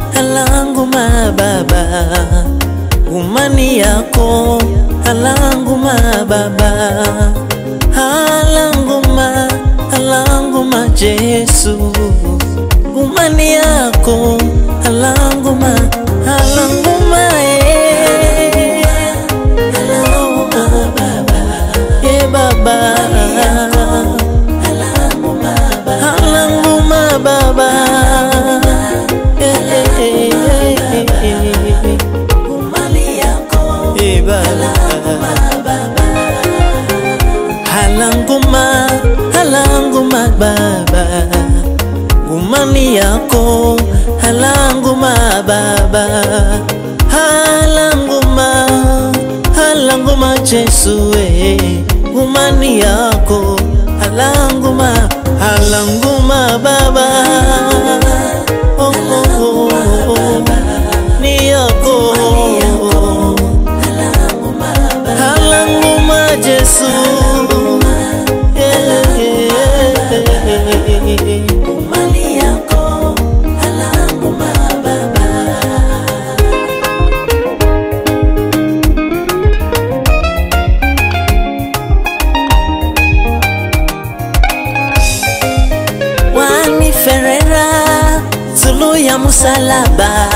Halanguma baba, umani yako halanguma baba. Halanguma Yesu, umani yako halanguma halanguma baba, baba halanguma baba. Halanguma baba, umani yako halanguma baba. Halanguma Yesu, umani yako halanguma baba. Oh, oh, oh, ni yako halanguma Yesu, umani yako halanguma baba. Waniferera sulu ya msalaba,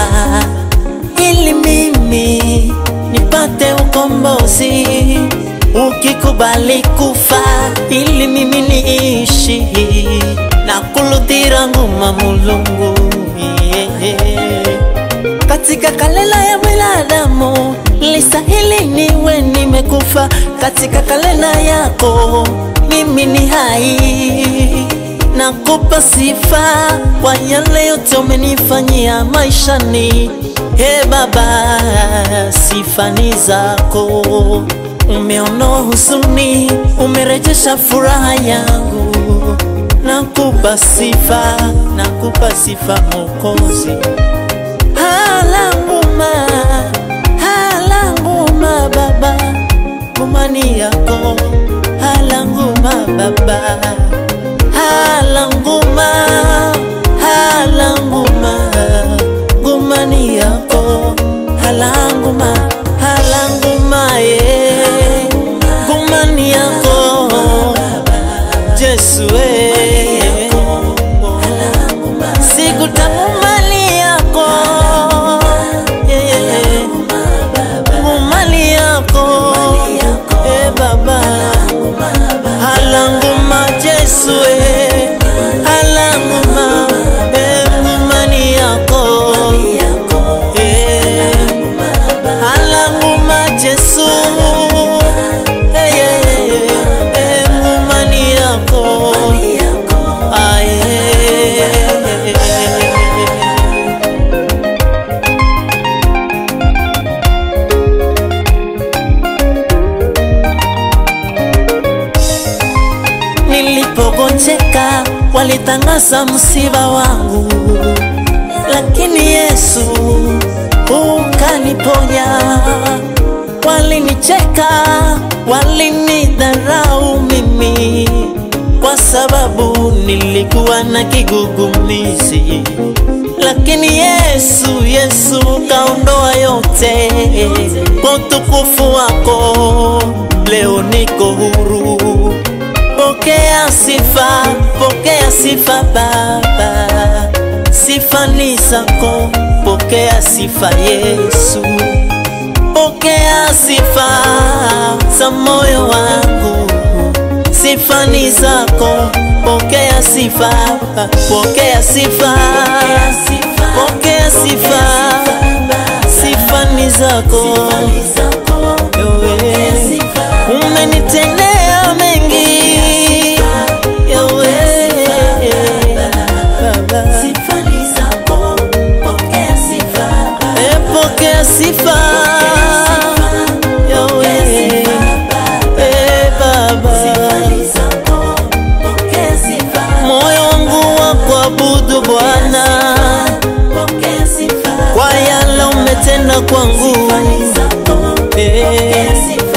ili mimi nipate ukombozi. Ukikubali kufa ili mimi niishi, na kulutira nguma Mulungu. Katika kalenda ya mwanadamu listahili niwe nimekufa, katika kalenda yako mimi ni hai. Nakupa sifa kwa yale yote umenifanyia maishani. Baba, sifa ni zako. Umeondoa huzuni, umerejesha furaha yangu. Nakupa sifa Mwokozi. Halanguma baba, umani yako halanguma baba. Halanguma umani yako halanguma umani yako Yesu, sikutamani yako umani yako baba. Halanguma Yesu, halanguma umani yako halanguma Yesu, umani yako Nilipogonjeka walitangaza msiba wangu, lakini Yesu ukaniponya. Walinicheka, walinidharau mimi, kwa sababu nilikuwa na kigugumizi, lakini Yesu kaondoa yote. Kwa utukufu wako leo niko huru. Pokea sifa Baba, sifa ni zako. Pokea sifa Yesu, pokea sifa za moyo wangu. Sifa ni zako, pokea sifa, pokea sifa, pokea sifa. Sifa ni zako, umenitendea mengi. Pokea sifa Yahweh, Baba. kwangu. Sifa ni zako, pokea sifa